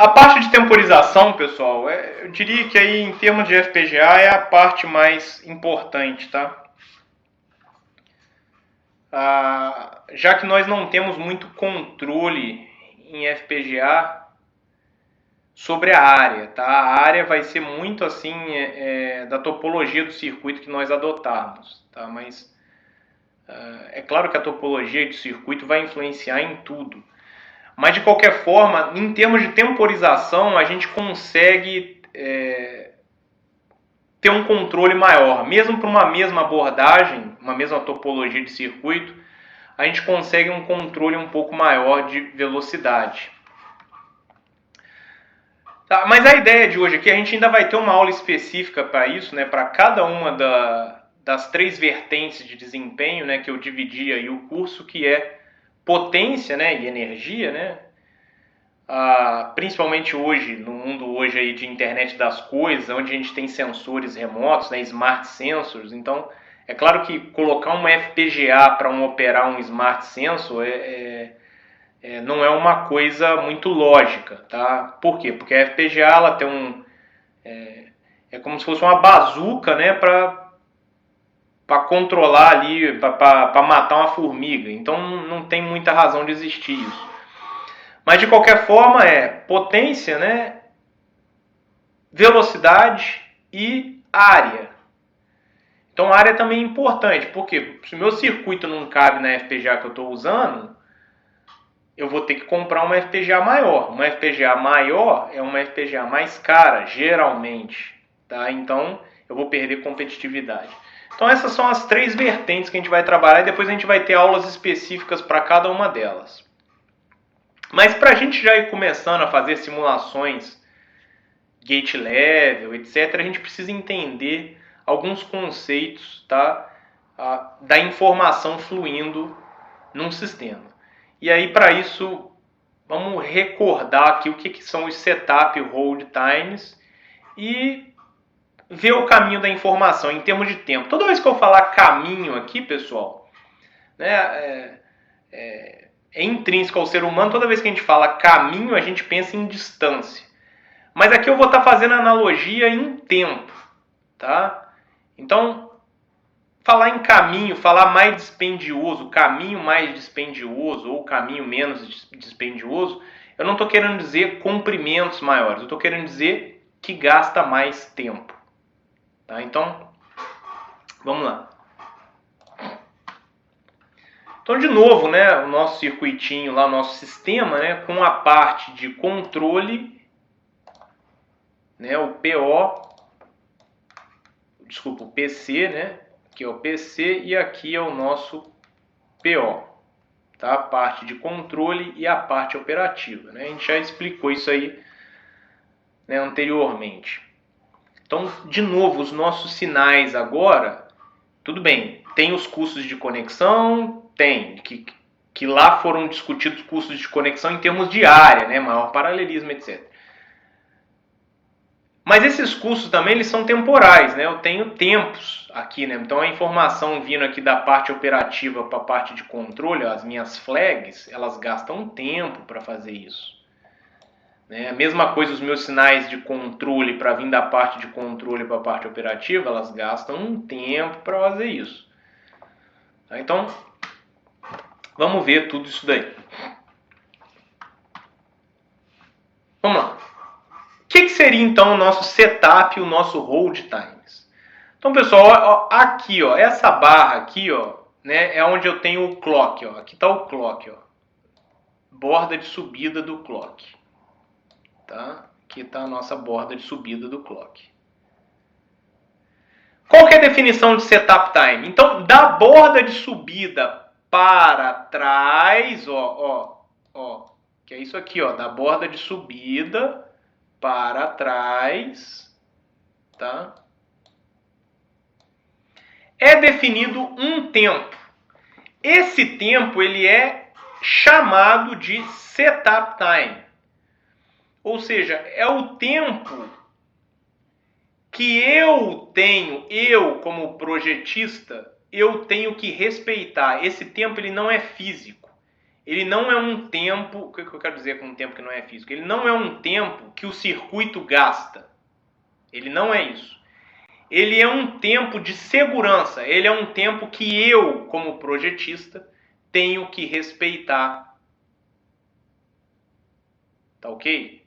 A parte de temporização, pessoal, eu diria que aí em termos de FPGA é a parte mais importante, tá? Já que nós não temos muito controle em FPGA sobre a área, tá? A área vai ser muito assim da topologia do circuito que nós adotarmos, tá? Mas é claro que a topologia do circuito vai influenciar em tudo. Mas de qualquer forma, em termos de temporização, a gente consegue ter um controle maior. Mesmo para uma mesma abordagem, uma mesma topologia de circuito, a gente consegue um controle um pouco maior de velocidade. Tá, mas a ideia de hoje aqui, a gente ainda vai ter uma aula específica para isso, né, para cada uma das 3 vertentes de desempenho, né, que eu dividi aí o curso, que é potência, né, e energia, né, principalmente hoje, no mundo hoje aí de internet das coisas, onde a gente tem sensores remotos, né, smart sensors. Então, é claro que colocar uma FPGA para operar um smart sensor não é uma coisa muito lógica, tá? Por quê? Porque a FPGA ela tem é como se fosse uma bazuca, né, para controlar ali, para matar uma formiga. Então não tem muita razão de existir isso. Mas de qualquer forma potência, né, velocidade e área. Então a área também é importante, porque se o meu circuito não cabe na FPGA que eu estou usando, eu vou ter que comprar uma FPGA maior. Uma FPGA maior é uma FPGA mais cara, geralmente, tá? Então eu vou perder competitividade. Então essas são as 3 vertentes que a gente vai trabalhar e depois a gente vai ter aulas específicas para cada uma delas. Mas para a gente já ir começando a fazer simulações gate level, etc., a gente precisa entender alguns conceitos, tá, da informação fluindo num sistema. E aí, para isso, vamos recordar aqui o que são os setup hold times e ver o caminho da informação em termos de tempo. Toda vez que eu falar caminho aqui, pessoal, né, é intrínseco ao ser humano. Toda vez que a gente fala caminho, a gente pensa em distância. Mas aqui eu vou estar fazendo analogia em tempo, tá? Então, falar em caminho, falar mais dispendioso, caminho mais dispendioso ou caminho menos dispendioso, eu não estou querendo dizer comprimentos maiores, eu estou querendo dizer que gasta mais tempo. Tá? Então, vamos lá. Então, de novo, né, o nosso circuitinho lá, o nosso sistema, né, com a parte de controle, né, o PC, né, aqui é o PC e aqui é o nosso PO, tá? A parte de controle e a parte operativa, né? A gente já explicou isso aí, né, anteriormente. Então, de novo, os nossos sinais agora, tudo bem, tem os custos de conexão, tem, que lá foram discutidos custos de conexão em termos de área, né, maior paralelismo, etc. Mas esses custos também eles são temporais, né? Eu tenho tempos aqui, né? Então a informação vindo aqui da parte operativa para a parte de controle, as minhas flags, elas gastam tempo para fazer isso. Né? A mesma coisa os meus sinais de controle para vir da parte de controle para a parte operativa, elas gastam um tempo para fazer isso. Tá? Então, vamos ver tudo isso daí. Vamos lá. O que seria então o nosso setup e o nosso hold times? Então, pessoal, aqui, ó, essa barra aqui, ó, né, é onde eu tenho o clock, ó. Aqui está o clock, ó. Borda de subida do clock. Tá? Aqui está a nossa borda de subida do clock. Qual que é a definição de setup time? Então, da borda de subida para trás, ó, que é isso aqui, ó, da borda de subida para trás, tá? É definido um tempo. Esse tempo ele é chamado de setup time. Ou seja, é o tempo que eu como projetista, eu tenho que respeitar. Esse tempo ele não é físico. ele não é um tempo... O que eu quero dizer com um tempo que não é físico? Ele não é um tempo que o circuito gasta. Ele não é isso. Ele é um tempo de segurança. Ele é um tempo que eu, como projetista, tenho que respeitar. Tá ok?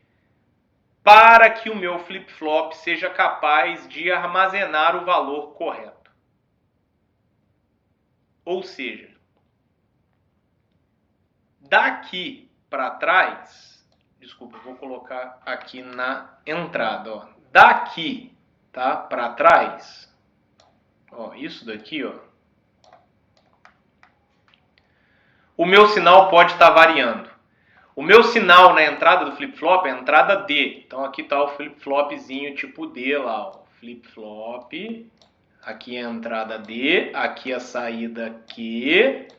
Para que o meu flip-flop seja capaz de armazenar o valor correto. Ou seja, daqui para trás, desculpa, eu vou colocar aqui na entrada, ó. Daqui, tá, para trás, ó, isso daqui, ó, o meu sinal pode estar variando. O meu sinal na entrada do flip-flop é a entrada D. Então aqui está o flip-flopzinho tipo D lá, ó. Flip-flop, aqui é a entrada D, aqui a saída Q,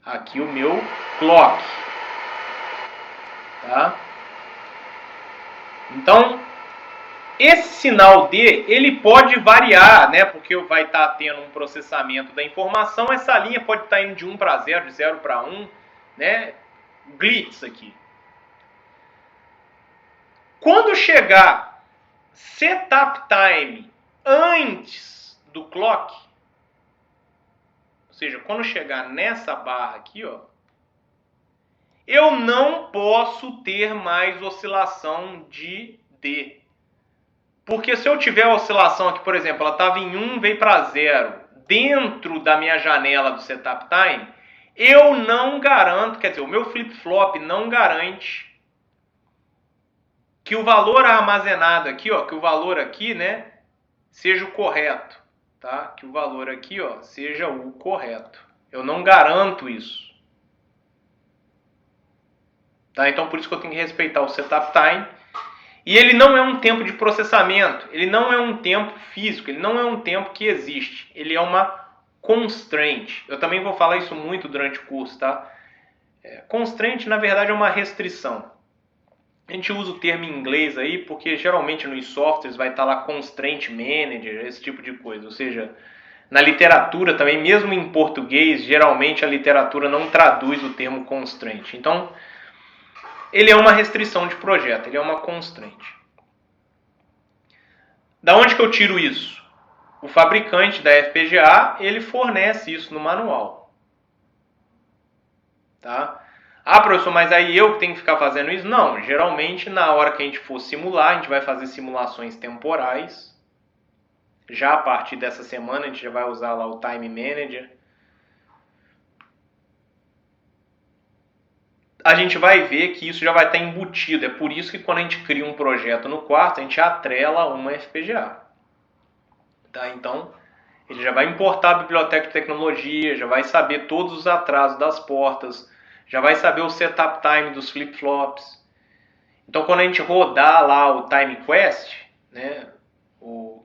aqui o meu clock. Tá? Então, esse sinal D, ele pode variar, né? Porque vai estar tendo um processamento da informação, essa linha pode estar indo de 1 para 0, de 0 para 1, né? Glitch aqui. Quando chegar setup time antes do clock, ou seja, quando chegar nessa barra aqui, ó, eu não posso ter mais oscilação de D. Porque se eu tiver oscilação aqui, por exemplo, ela estava em 1, veio para 0, dentro da minha janela do setup time, eu não garanto, quer dizer, o meu flip-flop não garante que o valor armazenado aqui, ó, que o valor aqui, né, seja o correto, tá? Que o valor aqui, ó, seja o correto. Eu não garanto isso. Tá? Então, por isso que eu tenho que respeitar o setup time. E ele não é um tempo de processamento, ele não é um tempo físico, ele não é um tempo que existe. Ele é uma constraint. Eu também vou falar isso muito durante o curso, tá? Constraint, na verdade, é uma restrição. A gente usa o termo em inglês aí porque geralmente nos softwares vai estar lá Constraint Manager, esse tipo de coisa. Ou seja, na literatura também, mesmo em português, geralmente a literatura não traduz o termo constraint. Então, ele é uma restrição de projeto, ele é uma constraint. Da onde que eu tiro isso? O fabricante da FPGA, ele fornece isso no manual. Tá? Ah, professor, mas aí eu que tenho que ficar fazendo isso? Não, geralmente na hora que a gente for simular, a gente vai fazer simulações temporais. Já a partir dessa semana a gente já vai usar lá o Time Manager. A gente vai ver que isso já vai estar embutido. É por isso que quando a gente cria um projeto no quarto, a gente atrela uma FPGA. Tá? Então, ele já vai importar a biblioteca de tecnologia, já vai saber todos os atrasos das portas, já vai saber o setup time dos flip-flops. Então, quando a gente rodar lá o TimeQuest, né,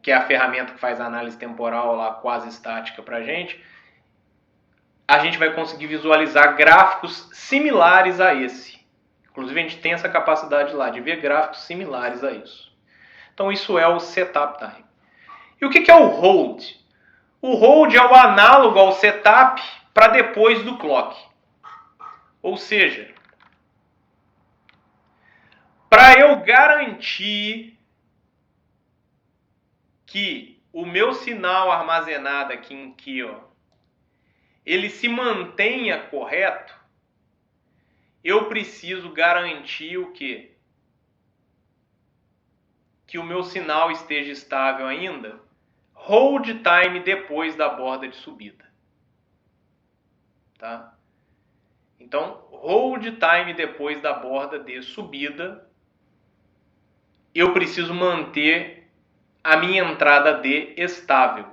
que é a ferramenta que faz a análise temporal lá quase estática para a gente vai conseguir visualizar gráficos similares a esse. Inclusive, a gente tem essa capacidade lá de ver gráficos similares a isso. Então, isso é o setup time. E o que é o hold? O hold é o análogo ao setup para depois do clock. Ou seja, para eu garantir que o meu sinal armazenado aqui em Q, ó, ele se mantenha correto, eu preciso garantir o quê? Que o meu sinal esteja estável ainda, hold time depois da borda de subida. Tá? Então, hold time depois da borda de subida, eu preciso manter a minha entrada D estável.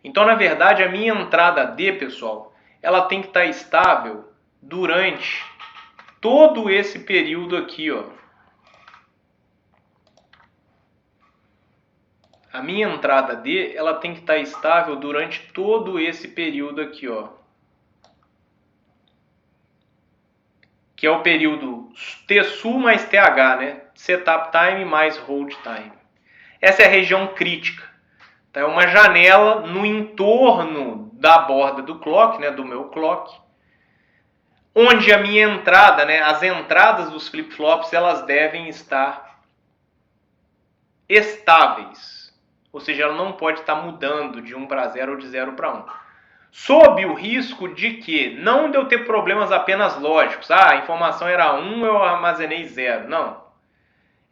Então, na verdade, a minha entrada D, pessoal, ela tem que estar estável durante todo esse período aqui, ó. A minha entrada D, ela tem que estar estável durante todo esse período aqui, ó. Que é o período TSU mais TH, né? Setup time mais hold time. Essa é a região crítica. Tá? É uma janela no entorno da borda do clock, né? Do meu clock, onde a minha entrada, né, as entradas dos flip-flops, elas devem estar estáveis. Ou seja, ela não pode estar mudando de 1 para 0 ou de 0 para 1. Sob o risco de que, não de eu ter problemas apenas lógicos, a informação era 1, eu armazenei 0. Não.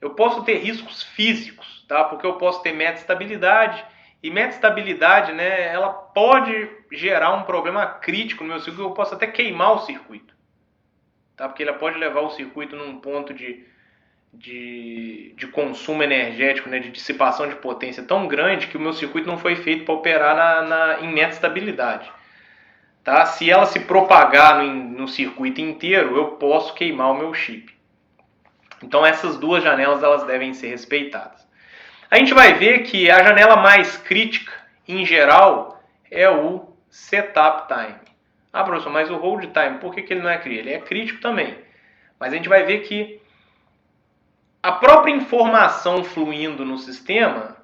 Eu posso ter riscos físicos, tá? Porque eu posso ter metaestabilidade, e metaestabilidade, né, ela pode gerar um problema crítico no meu circuito, eu posso até queimar o circuito, tá? Porque ela pode levar o circuito num ponto de consumo energético, né, de dissipação de potência tão grande que o meu circuito não foi feito para operar em metaestabilidade. Tá? Se ela se propagar no circuito inteiro, eu posso queimar o meu chip. Então essas duas janelas elas devem ser respeitadas. A gente vai ver que a janela mais crítica, em geral, é o setup time. Ah, professor, mas o hold time, por que ele não é crítico? Ele é crítico também. Mas a gente vai ver que a própria informação fluindo no sistema,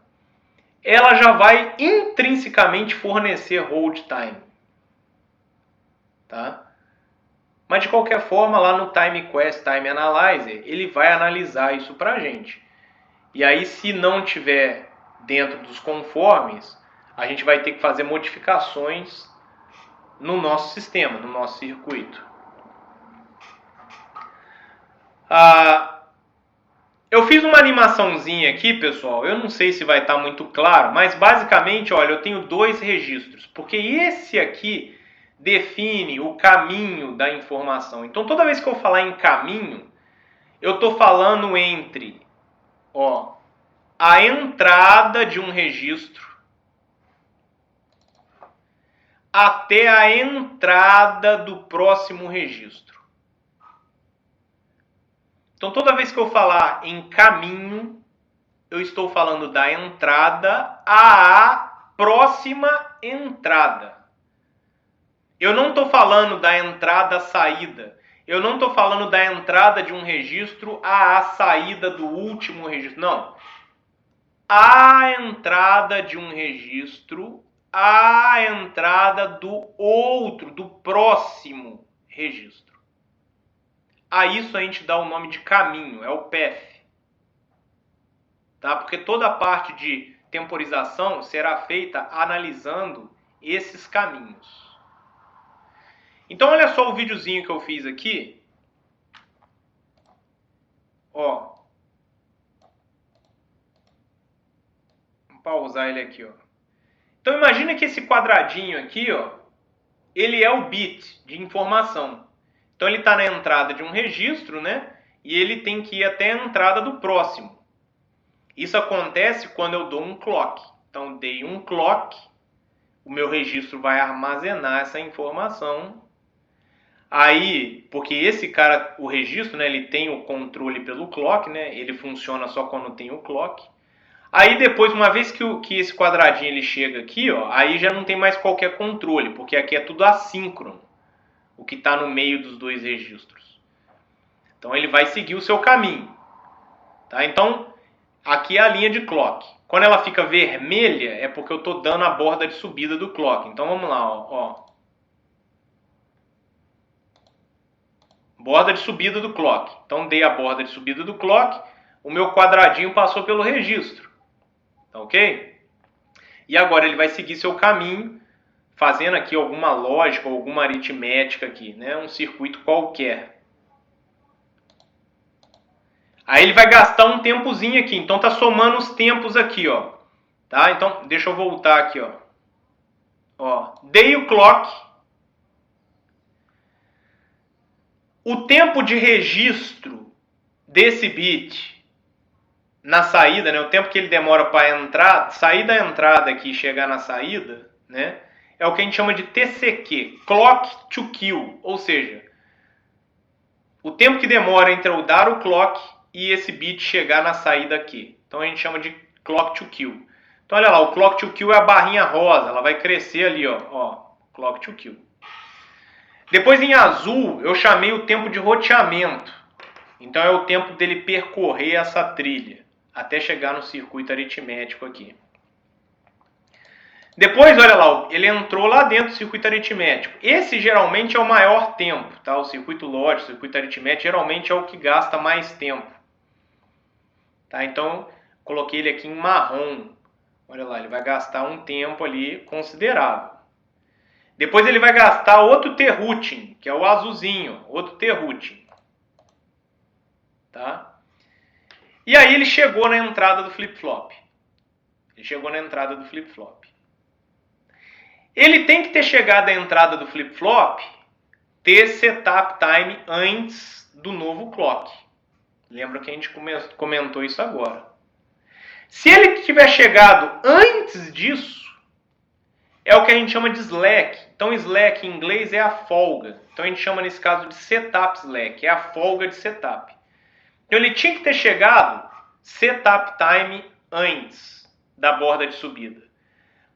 ela já vai intrinsecamente fornecer hold time. Tá? Mas de qualquer forma, lá no TimeQuest Time Analyzer, ele vai analisar isso para a gente. E aí, se não tiver dentro dos conformes, a gente vai ter que fazer modificações no nosso sistema, no nosso circuito. Eu fiz uma animaçãozinha aqui, pessoal. Eu não sei se vai estar muito claro, mas basicamente, olha, eu tenho dois registros. Porque esse aqui define o caminho da informação. Então, toda vez que eu falar em caminho, eu estou falando entre a entrada de um registro até a entrada do próximo registro. Então, toda vez que eu falar em caminho, eu estou falando da entrada à próxima entrada. Eu não estou falando da entrada à saída. Eu não estou falando da entrada de um registro à saída do último registro. Não. A entrada de um registro à entrada do outro, do próximo registro. A isso a gente dá o nome de caminho, é o path. Tá? Porque toda a parte de temporização será feita analisando esses caminhos. Então, olha só o videozinho que eu fiz aqui. Vou pausar ele aqui, Então, imagina que esse quadradinho aqui, ele é o bit de informação. Então, ele está na entrada de um registro, né? E ele tem que ir até a entrada do próximo. Isso acontece quando eu dou um clock. Então, dei um clock, o meu registro vai armazenar essa informação. Aí, porque esse cara, o registro, né, ele tem o controle pelo clock, né? Ele funciona só quando tem o clock. Aí depois, uma vez que esse quadradinho ele chega aqui, aí já não tem mais qualquer controle, porque aqui é tudo assíncrono, o que está no meio dos dois registros. Então ele vai seguir o seu caminho. Tá? Então, aqui é a linha de clock. Quando ela fica vermelha, é porque eu estou dando a borda de subida do clock. Então vamos lá, borda de subida do clock. Então dei a borda de subida do clock, o meu quadradinho passou pelo registro. Tá ok? E agora ele vai seguir seu caminho, fazendo aqui alguma lógica, alguma aritmética aqui, né? Um circuito qualquer. Aí ele vai gastar um tempozinho aqui, então tá somando os tempos aqui, Tá? Então, deixa eu voltar aqui, dei o clock. O tempo de registro desse bit na saída, né, o tempo que ele demora para entrar, sair da entrada aqui e chegar na saída, né, é o que a gente chama de TCQ, Clock to Kill, ou seja, o tempo que demora entre eu dar o clock e esse bit chegar na saída aqui. Então a gente chama de Clock to Kill. Então olha lá, o Clock to Kill é a barrinha rosa, ela vai crescer ali, Clock to Kill. Depois em azul eu chamei o tempo de roteamento. Então é o tempo dele percorrer essa trilha até chegar no circuito aritmético aqui. Depois, olha lá, ele entrou lá dentro do circuito aritmético. Esse geralmente é o maior tempo, tá? O circuito lógico, o circuito aritmético, geralmente é o que gasta mais tempo. Tá? Então, coloquei ele aqui em marrom. Olha lá, ele vai gastar um tempo ali considerável. Depois ele vai gastar outro T-routing, que é o azulzinho, outro T-routing. Tá? E aí ele chegou na entrada do flip-flop. Ele tem que ter chegado à entrada do flip-flop, ter setup time antes do novo clock. Lembra que a gente comentou isso agora. Se ele tiver chegado antes disso, é o que a gente chama de slack. Então slack em inglês é a folga. Então a gente chama nesse caso de setup slack, é a folga de setup. Então ele tinha que ter chegado setup time antes da borda de subida.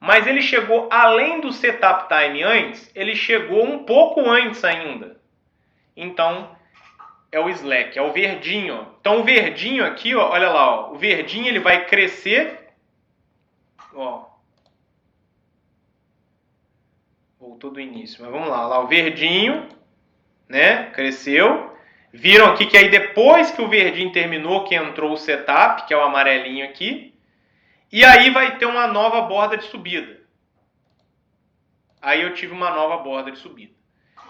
Mas ele chegou além do setup time antes, ele chegou um pouco antes ainda. Então é o slack, é o verdinho. Então o verdinho aqui, ó, olha lá, ó, o verdinho ele vai crescer. Ó, voltou do início, mas vamos lá, o verdinho, né, cresceu. Viram aqui que aí depois que o verdinho terminou, que entrou o setup, que é o amarelinho aqui, e aí vai ter uma nova borda de subida. Aí eu tive uma nova borda de subida.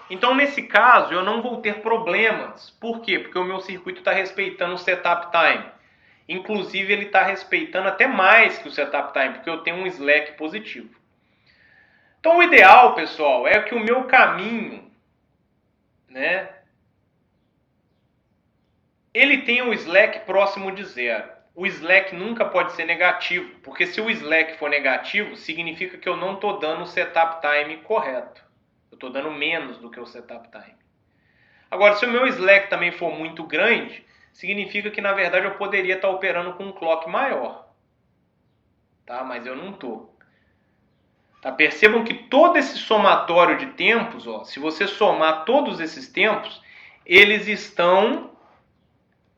Então, nesse caso, eu não vou ter problemas. Por quê? Porque o meu circuito está respeitando o setup time. Inclusive, ele está respeitando até mais que o setup time, porque eu tenho um slack positivo. Então, o ideal, pessoal, é que o meu caminho, né, ele tenha o slack próximo de zero. O slack nunca pode ser negativo, porque se o slack for negativo, significa que eu não estou dando o setup time correto. Eu estou dando menos do que o setup time. Agora, se o meu slack também for muito grande, significa que, na verdade, eu poderia estar operando com um clock maior. Tá? Mas eu não estou. Tá? Percebam que todo esse somatório de tempos, ó, se você somar todos esses tempos, eles estão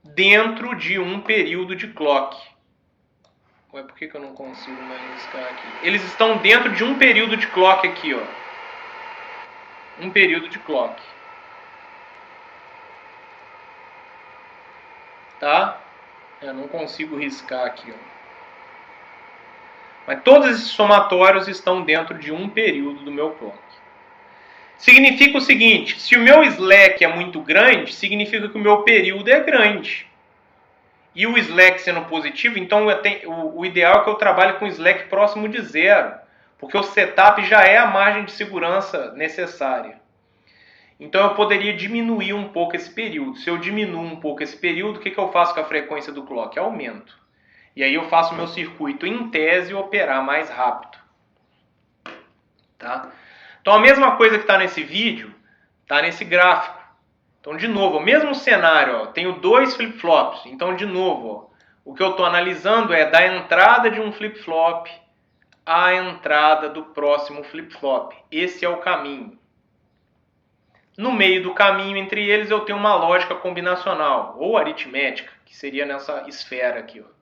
dentro de um período de clock. Ué, por que eu não consigo mais riscar aqui? Eles estão dentro de um período de clock aqui, ó. Um período de clock. Tá? Eu não consigo riscar aqui, ó. Mas todos esses somatórios estão dentro de um período do meu clock. Significa o seguinte, se o meu slack é muito grande, significa que o meu período é grande. E o slack sendo positivo, então o ideal é que eu trabalhe com slack próximo de zero, porque o setup já é a margem de segurança necessária. Então eu poderia diminuir um pouco esse período. Se eu diminuo um pouco esse período, o que eu faço com a frequência do clock? Aumento. E aí eu faço o meu circuito, em tese, operar mais rápido. Tá? Então a mesma coisa que está nesse vídeo, está nesse gráfico. Então, de novo, o mesmo cenário, ó, tenho dois flip-flops. Então, de novo, ó, o que eu estou analisando é da entrada de um flip-flop à entrada do próximo flip-flop. Esse é o caminho. No meio do caminho entre eles eu tenho uma lógica combinacional, ou aritmética, que seria nessa esfera aqui. Ó.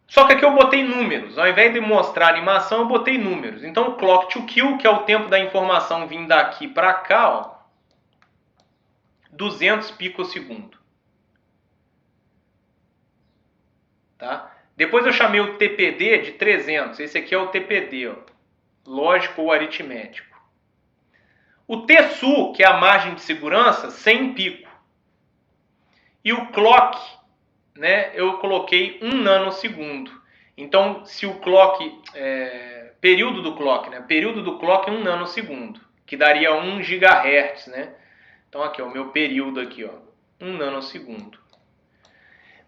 Só que aqui eu botei números. Ao invés de mostrar animação, eu botei números. Então, o clock to kill, que é o tempo da informação vindo daqui para cá, ó, 200 picosegundo. Tá? Depois eu chamei o TPD de 300. Esse aqui é o TPD, ó, lógico ou aritmético. O TSU, que é a margem de segurança, 100 pico. E o clock, né, eu coloquei 1 nanosegundo. Então, se o clock, período do clock, né, período do clock é 1 nanosegundo, que daria 1 GHz, né? Então aqui, ó, o meu período aqui, ó, 1 nanosegundo.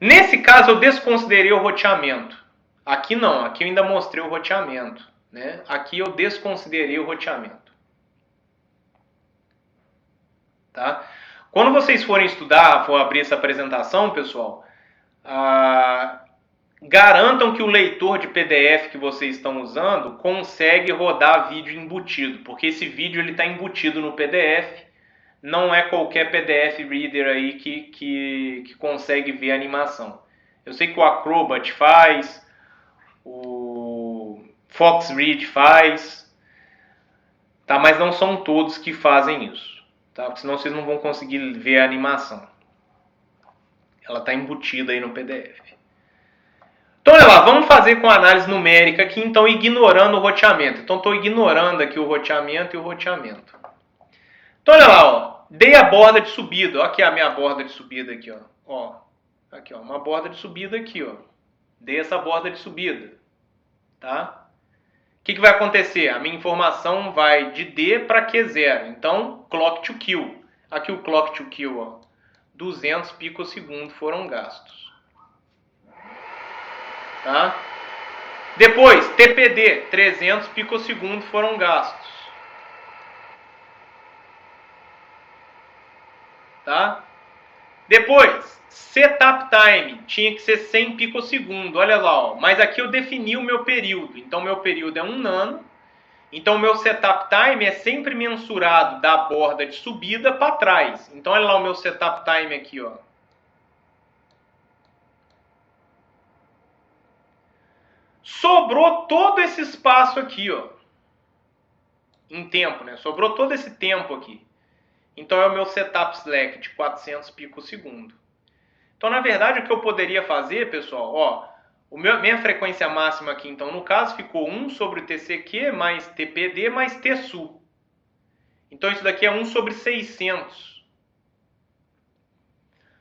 Nesse caso eu desconsiderei o roteamento. Aqui não, aqui eu ainda mostrei o roteamento, né? Aqui eu desconsiderei o roteamento. Tá? Quando vocês forem estudar, for abrir essa apresentação, pessoal, garantam que o leitor de PDF que vocês estão usando consegue rodar vídeo embutido, porque esse vídeo está embutido no PDF. Não é qualquer PDF Reader aí que consegue ver a animação. Eu sei que o Acrobat faz, o Foxread faz, tá? Mas não são todos que fazem isso, tá? Porque senão vocês não vão conseguir ver a animação. Ela está embutida aí no PDF. Então, olha lá, vamos fazer com análise numérica aqui, então, ignorando o roteamento. Então, estou ignorando aqui o roteamento e o roteamento. Então, olha lá, ó. Dei a borda de subida. Ó, aqui a minha borda de subida aqui, ó. Aqui, ó, uma borda de subida aqui, ó. Dei essa borda de subida, tá? O que vai acontecer? A minha informação vai de D para Q0. Então, clock to kill. Aqui o clock to kill, ó. 200 picosegundos foram gastos. Tá? Depois, TPD, 300 picosegundos foram gastos. Tá? Depois, setup time, tinha que ser 100 picosegundos, olha lá, ó. Mas aqui eu defini o meu período, então meu período é 1 nano, então o meu setup time é sempre mensurado da borda de subida para trás. Então olha lá o meu setup time aqui, ó. Sobrou todo esse espaço aqui, ó. Em tempo, né? Sobrou todo esse tempo aqui. Então é o meu setup slack de 400 picosegundos. Então, na verdade, o que eu poderia fazer, pessoal, ó, minha frequência máxima aqui, então, no caso, ficou 1 sobre o TCQ mais TPD mais TSU. Então, isso daqui é 1 sobre 600.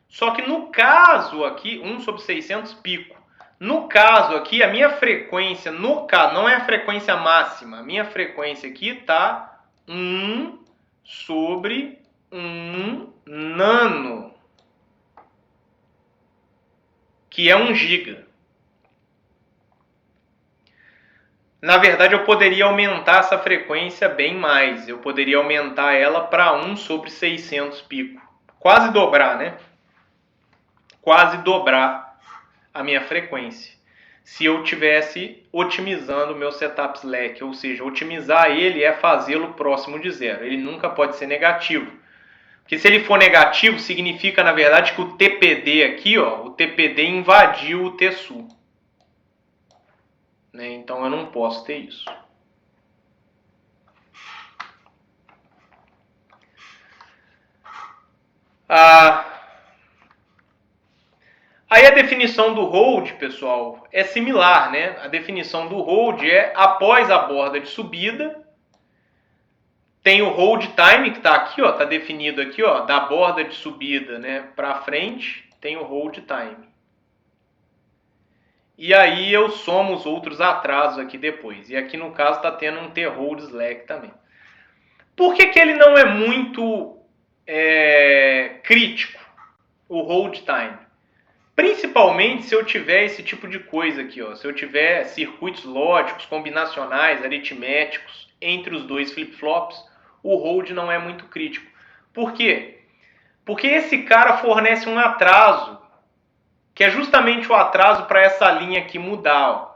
Só que no caso aqui, 1 sobre 600 pico. No caso aqui, a minha frequência, no caso, não é a frequência máxima. A minha frequência aqui está 1 sobre 1 nano, que é 1 giga. Na verdade, eu poderia aumentar essa frequência bem mais. Eu poderia aumentar ela para 1 sobre 600 pico. Quase dobrar, né? Quase dobrar a minha frequência. Se eu tivesse otimizando o meu setup slack, ou seja, otimizar ele é fazê-lo próximo de zero. Ele nunca pode ser negativo. Porque se ele for negativo, significa, na verdade, que o TPD aqui, ó, o TPD invadiu o TSU. Né? Então eu não posso ter isso. Aí a definição do hold, pessoal, é similar, né? A definição do hold é após a borda de subida, tem o hold time que está aqui, ó, está definido aqui, ó, da borda de subida, né, para frente, tem o hold time. E aí eu somo os outros atrasos aqui depois. E aqui no caso está tendo um t-hold slack também. Por que ele não é muito crítico, o hold time? Principalmente se eu tiver esse tipo de coisa aqui, ó. Se eu tiver circuitos lógicos, combinacionais, aritméticos entre os dois flip-flops, o hold não é muito crítico. Por quê? Porque esse cara fornece um atraso, que é justamente o atraso para essa linha aqui mudar. Ó.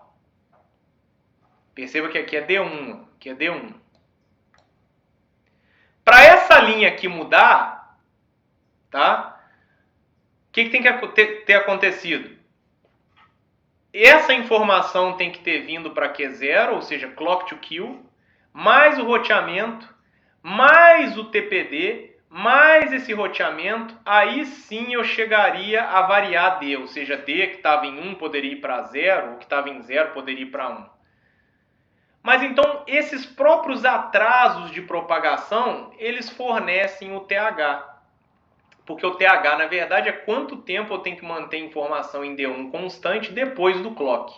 Perceba que aqui é D1, aqui é D1. Para essa linha aqui mudar, tá? O que tem que ter acontecido? Essa informação tem que ter vindo para Q0, ou seja, clock to kill, mais o roteamento, mais o TPD, mais esse roteamento, aí sim eu chegaria a variar D, ou seja, D que estava em 1 poderia ir para 0, ou que estava em 0 poderia ir para 1. Mas então, esses próprios atrasos de propagação, eles fornecem o TH. Porque o TH, na verdade, é quanto tempo eu tenho que manter informação em D1 constante depois do clock.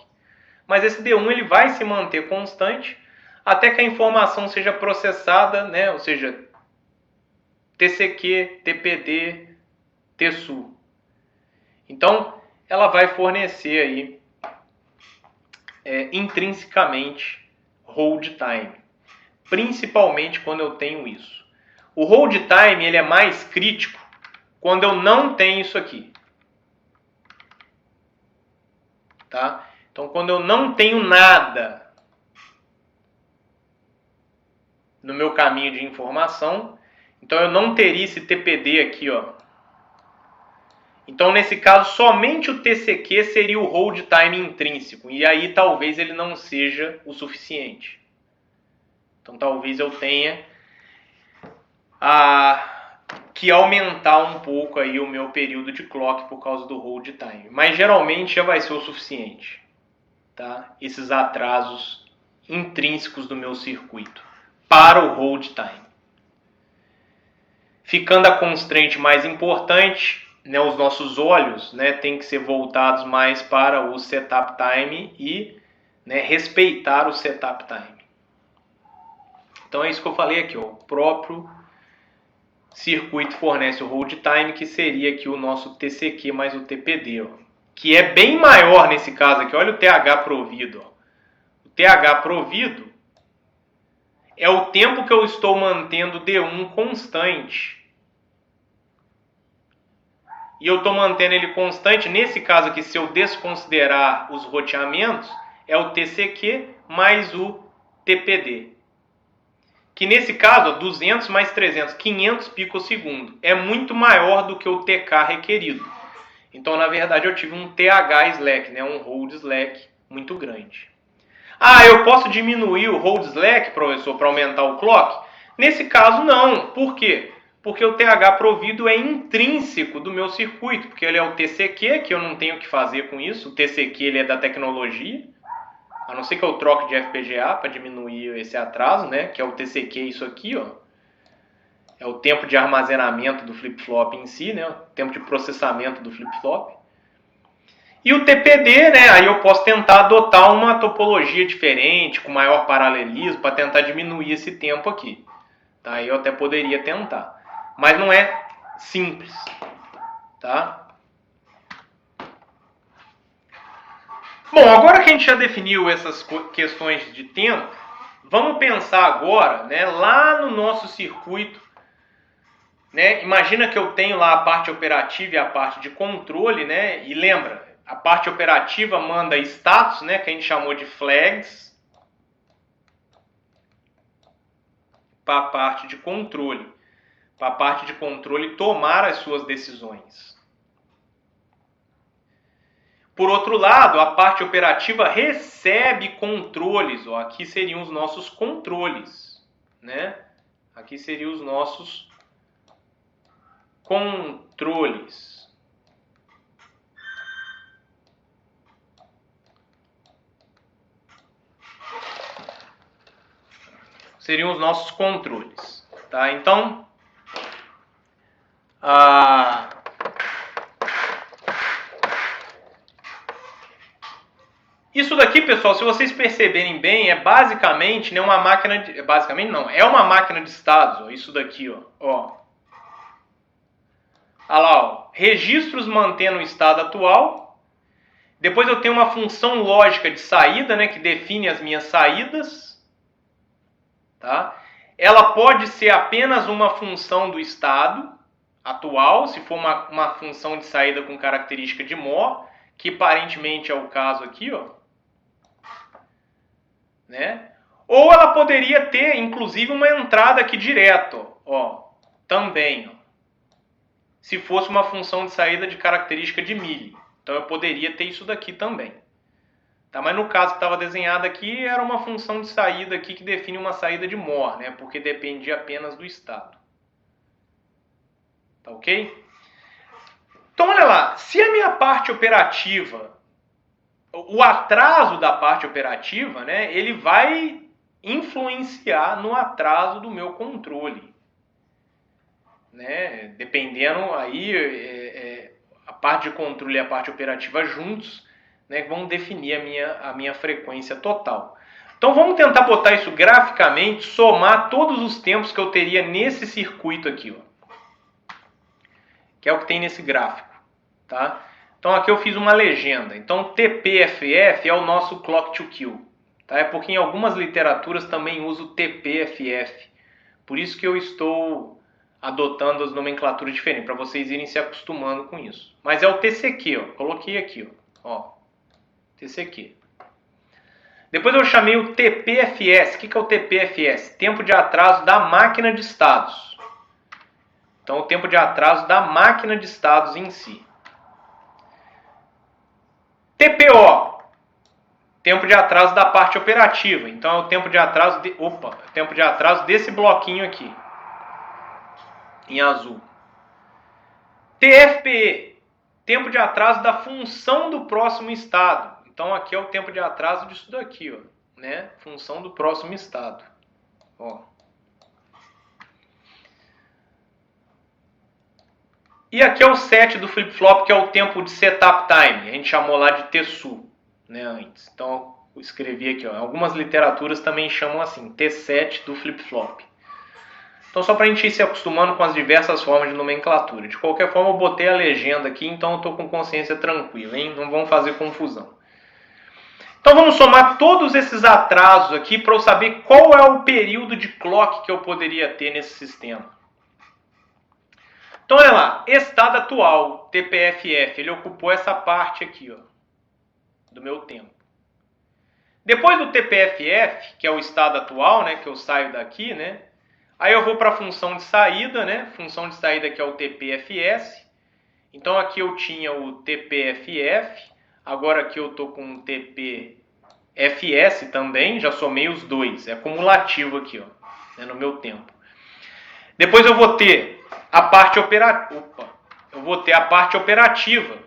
Mas esse D1 ele vai se manter constante até que a informação seja processada, né? Ou seja, TCQ, TPD, TSU. Então, ela vai fornecer aí intrinsecamente hold time. Principalmente quando eu tenho isso. O hold time ele é mais crítico quando eu não tenho isso aqui. Tá? Então, quando eu não tenho nada no meu caminho de informação, então eu não teria esse TPD aqui, ó. Então, nesse caso, somente o TCQ seria o hold time intrínseco. E aí, talvez ele não seja o suficiente. Então, talvez eu tenha que aumentar um pouco aí o meu período de clock por causa do hold time. Mas, geralmente, já vai ser o suficiente. Tá? Esses atrasos intrínsecos do meu circuito para o hold time. Ficando a constraint mais importante, né, os nossos olhos, né, têm que ser voltados mais para o setup time e, né, respeitar o setup time. Então é isso que eu falei aqui, ó, o próprio circuito fornece o hold time, que seria aqui o nosso TCQ mais o TPD, ó, que é bem maior nesse caso aqui. Olha o TH provido. Ó. O TH provido é o tempo que eu estou mantendo D1 constante. E eu estou mantendo ele constante. Nesse caso aqui, se eu desconsiderar os roteamentos, é o TCQ mais o TPD. Que nesse caso, 200 mais 300, 500 picosegundo. É muito maior do que o TK requerido. Então, na verdade, eu tive um TH slack, né? Um hold slack muito grande. Ah, eu posso diminuir o hold slack, professor, para aumentar o clock? Nesse caso, não. Por quê? Porque o TH provido é intrínseco do meu circuito, porque ele é o TCQ, que eu não tenho o que fazer com isso. O TCQ ele é da tecnologia, a não ser que eu troque de FPGA para diminuir esse atraso, né? Que é o TCQ, isso aqui, ó. É o tempo de armazenamento do flip-flop em si, né? O tempo de processamento do flip-flop. E o TPD, né? Aí eu posso tentar adotar uma topologia diferente, com maior paralelismo, para tentar diminuir esse tempo aqui. Tá? Aí eu até poderia tentar. Mas não é simples, tá? Bom, agora que a gente já definiu essas questões de tempo, vamos pensar agora, né, lá no nosso circuito, né? Imagina que eu tenho lá a parte operativa e a parte de controle, né? E lembra, a parte operativa manda status, né, que a gente chamou de flags, para a parte de controle. Para a parte de controle tomar as suas decisões. Por outro lado, a parte operativa recebe controles. Ó, aqui seriam os nossos controles. Né? Aqui seriam os nossos controles. Seriam os nossos controles. Tá? Então, isso daqui, pessoal, se vocês perceberem bem, é basicamente, né, uma máquina de, basicamente não, é uma máquina de estados, ó, isso daqui, ó. Olha lá, ó, registros mantendo o estado atual. Depois eu tenho uma função lógica de saída, né, que define as minhas saídas, tá? Ela pode ser apenas uma função do estado atual, se for uma função de saída com característica de MOR, que aparentemente é o caso aqui, ó. Né? Ou ela poderia ter, inclusive, uma entrada aqui direto, ó, também, ó, se fosse uma função de saída de característica de milli. Então eu poderia ter isso daqui também. Tá? Mas no caso que estava desenhado aqui, era uma função de saída aqui que define uma saída de MOR, né? Porque dependia apenas do estado. Tá ok? Então olha lá, se a minha parte operativa, o atraso da parte operativa, né, ele vai influenciar no atraso do meu controle. Né? Dependendo aí, a parte de controle e a parte operativa juntos, né, vão definir a minha frequência total. Então vamos tentar botar isso graficamente, somar todos os tempos que eu teria nesse circuito aqui, ó, que é o que tem nesse gráfico. Tá? Então aqui eu fiz uma legenda. Então TPFF é o nosso clock to kill. Tá? É porque em algumas literaturas também uso o TPFF. Por isso que eu estou adotando as nomenclaturas diferentes, para vocês irem se acostumando com isso. Mas é o TCQ, ó. Coloquei aqui, ó. TCQ. Depois eu chamei o TPFS. O que é o TPFS? Tempo de atraso da máquina de estados. Então o tempo de atraso da máquina de estados em si. TPO, tempo de atraso da parte operativa. Então é o tempo de atraso tempo de atraso desse bloquinho aqui, em azul. TFPE, tempo de atraso da função do próximo estado. Então aqui é o tempo de atraso disso daqui, ó, né? Função do próximo estado. Ó. E aqui é o set do flip-flop, que é o tempo de setup time. A gente chamou lá de TSU, né, antes. Então eu escrevi aqui, ó. Algumas literaturas também chamam assim, T7 do flip-flop. Então só para a gente ir se acostumando com as diversas formas de nomenclatura. De qualquer forma eu botei a legenda aqui, então eu estou com consciência tranquila, hein? Não vamos fazer confusão. Então vamos somar todos esses atrasos aqui para eu saber qual é o período de clock que eu poderia ter nesse sistema. Então olha lá, estado atual, TPFF, ele ocupou essa parte aqui, ó, do meu tempo. Depois do TPFF, que é o estado atual, né, que eu saio daqui, né, aí eu vou para a função de saída, né, função de saída que é o TPFS. Então aqui eu tinha o TPFF, agora aqui eu estou com o TPFS também, já somei os dois, é acumulativo aqui, ó, né, no meu tempo. Depois eu vou ter a parte operativa,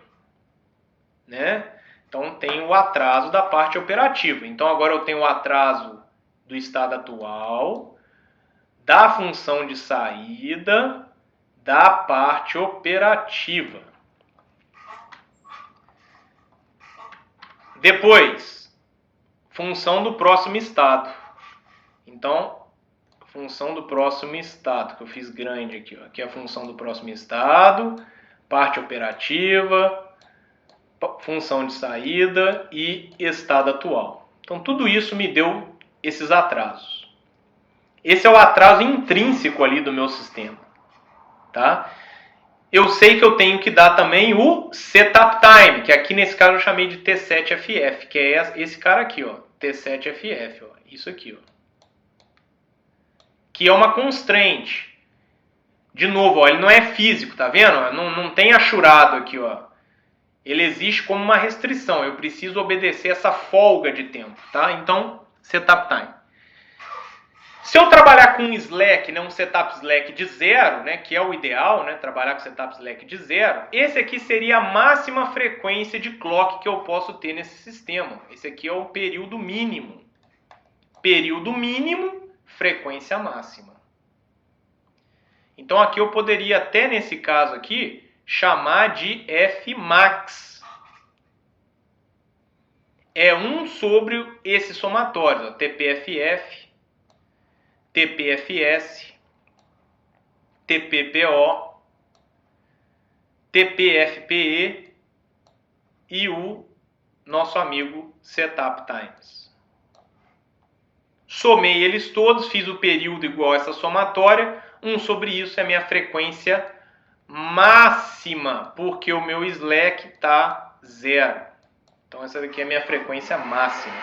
né? Então tem o atraso da parte operativa. Então agora eu tenho o atraso do estado atual, da função de saída, da parte operativa. Depois, função do próximo estado. Então, função do próximo estado, que eu fiz grande aqui, ó. Aqui é a função do próximo estado, parte operativa, função de saída e estado atual. Então tudo isso me deu esses atrasos. Esse é o atraso intrínseco ali do meu sistema, tá? Eu sei que eu tenho que dar também o setup time, que aqui nesse caso eu chamei de T7FF, que é esse cara aqui, ó, T7FF, ó, isso aqui, ó. Que é uma constraint. De novo, ó, ele não é físico, tá vendo? Não tem achurado aqui, ó. Ele existe como uma restrição. Eu preciso obedecer essa folga de tempo, tá? Então, setup time. Se eu trabalhar com um slack, né, um setup slack de 0, né, que é o ideal, né, trabalhar com setup slack de 0, esse aqui seria a máxima frequência de clock que eu posso ter nesse sistema. Esse aqui é o período mínimo. Período mínimo, frequência máxima. Então aqui eu poderia até nesse caso aqui chamar de Fmax. É 1 sobre esse somatório, ó, TPFF, TPFS, TPPO, TPFPE e o nosso amigo Setup Times. Somei eles todos, fiz o período igual a essa somatória. 1 sobre isso é a minha frequência máxima, porque o meu slack está 0. Então essa daqui é a minha frequência máxima.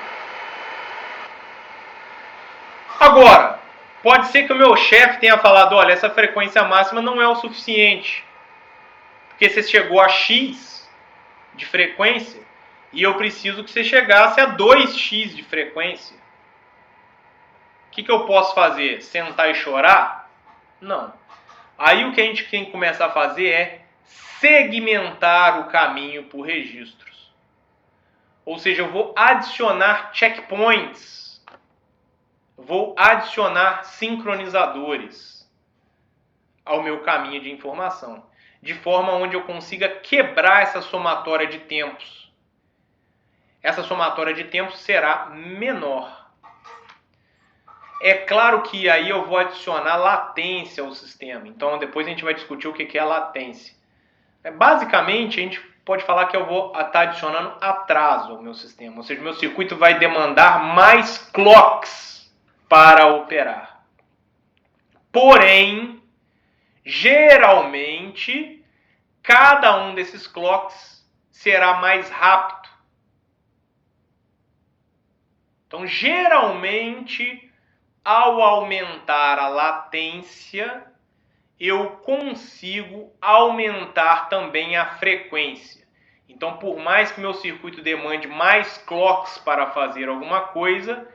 Agora, pode ser que o meu chefe tenha falado, olha, essa frequência máxima não é o suficiente, porque você chegou a X de frequência e eu preciso que você chegasse a 2x de frequência. O que eu posso fazer? Sentar e chorar? Não. Aí o que a gente tem que começar a fazer é segmentar o caminho por registros. Ou seja, eu vou adicionar checkpoints. Vou adicionar sincronizadores ao meu caminho de informação. De forma onde eu consiga quebrar essa somatória de tempos. Essa somatória de tempos será menor. É claro que aí eu vou adicionar latência ao sistema. Então depois a gente vai discutir o que é a latência. Basicamente a gente pode falar que eu vou estar adicionando atraso ao meu sistema. Ou seja, meu circuito vai demandar mais clocks para operar. Porém, geralmente, cada um desses clocks será mais rápido. Então, geralmente, ao aumentar a latência, eu consigo aumentar também a frequência. Então, por mais que meu circuito demande mais clocks para fazer alguma coisa,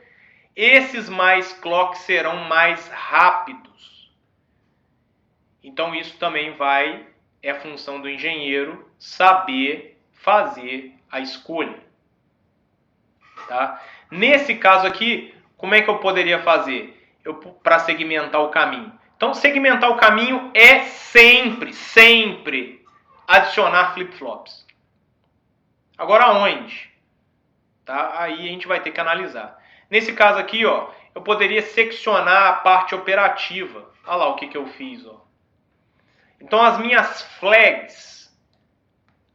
esses mais clocks serão mais rápidos. Então, isso também é função do engenheiro saber fazer a escolha. Tá? Nesse caso aqui, como é que eu poderia fazer para segmentar o caminho? Então, segmentar o caminho é sempre adicionar flip-flops. Agora, aonde? Tá? Aí a gente vai ter que analisar. Nesse caso aqui, ó, eu poderia seccionar a parte operativa. Olha lá o que eu fiz. Ó. Então, as minhas flags,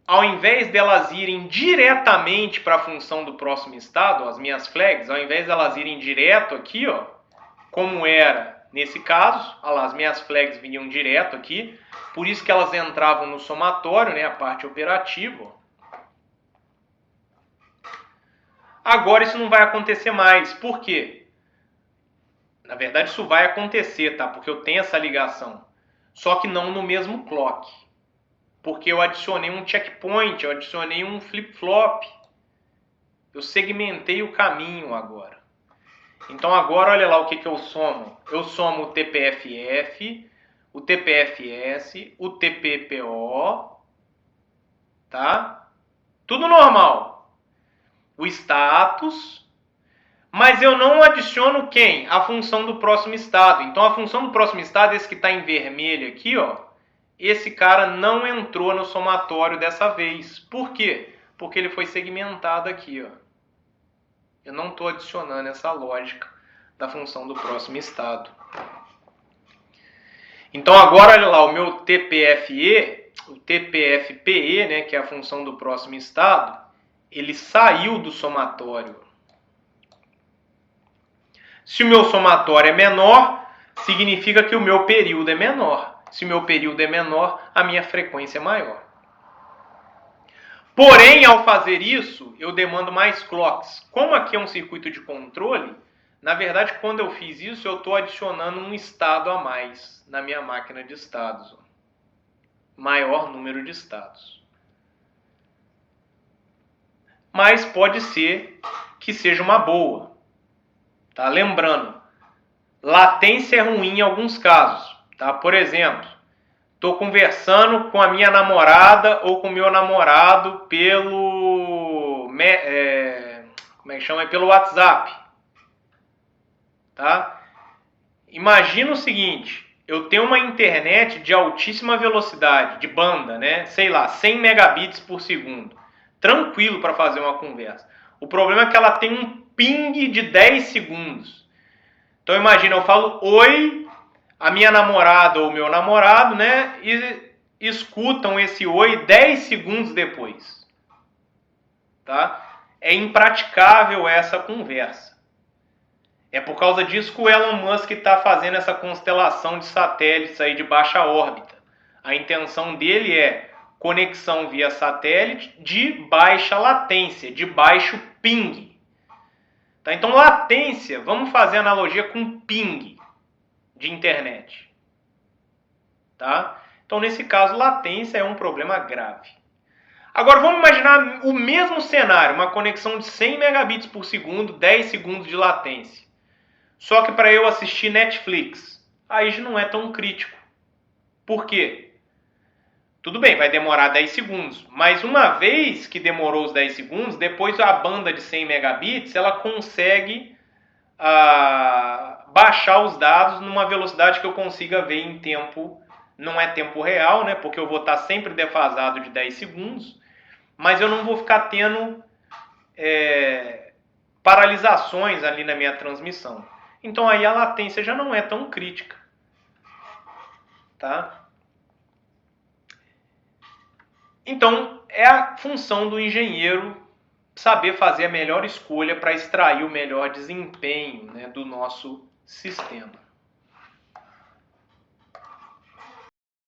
ao invés delas irem diretamente para a função do próximo estado, ó, as minhas flags, ao invés delas irem direto aqui, ó, como era nesse caso, olha lá, as minhas flags vinham direto aqui, por isso que elas entravam no somatório, né, a parte operativa. Ó. Agora isso não vai acontecer mais. Por quê? Na verdade isso vai acontecer, tá? Porque eu tenho essa ligação. Só que não no mesmo clock. Porque eu adicionei um checkpoint, eu adicionei um flip-flop. Eu segmentei o caminho agora. Então agora olha lá o que eu somo. Eu somo o TPFF, o TPFS, o TPPO, tá? Tudo normal. O status, mas eu não adiciono quem? A função do próximo estado. Então a função do próximo estado, esse que está em vermelho aqui, ó, esse cara não entrou no somatório dessa vez. Por quê? Porque ele foi segmentado aqui, ó. Eu não estou adicionando essa lógica da função do próximo estado. Então agora olha lá, o meu TPFE, o TPFPE, né, que é a função do próximo estado, ele saiu do somatório. Se o meu somatório é menor, significa que o meu período é menor. Se o meu período é menor, a minha frequência é maior. Porém, ao fazer isso, eu demando mais clocks. Como aqui é um circuito de controle, na verdade, quando eu fiz isso, eu estou adicionando um estado a mais na minha máquina de estados. Maior número de estados. Mas pode ser que seja uma boa. Tá? Lembrando, latência é ruim em alguns casos. Tá? Por exemplo, estou conversando com a minha namorada ou com o meu namorado pelo pelo WhatsApp. Tá? Imagina o seguinte, eu tenho uma internet de altíssima velocidade, de banda, né? Sei lá, 100 megabits por segundo. Tranquilo para fazer uma conversa. O problema é que ela tem um ping de 10 segundos. Então imagina, eu falo oi, a minha namorada ou o meu namorado, né? E escutam esse oi 10 segundos depois. Tá? É impraticável essa conversa. É por causa disso que o Elon Musk está fazendo essa constelação de satélites aí de baixa órbita. A intenção dele é conexão via satélite de baixa latência, de baixo ping. Tá? Então, latência, vamos fazer analogia com ping de internet. Tá? Então, nesse caso, latência é um problema grave. Agora, vamos imaginar o mesmo cenário, uma conexão de 100 megabits por segundo, 10 segundos de latência. Só que para eu assistir Netflix, aí já não é tão crítico. Por quê? Tudo bem, vai demorar 10 segundos, mas uma vez que demorou os 10 segundos, depois a banda de 100 megabits, ela consegue baixar os dados numa velocidade que eu consiga ver em tempo, não é tempo real, né? Porque eu vou estar sempre defasado de 10 segundos, mas eu não vou ficar tendo paralisações ali na minha transmissão. Então aí a latência já não é tão crítica. Tá? Então, é a função do engenheiro saber fazer a melhor escolha para extrair o melhor desempenho, né, do nosso sistema.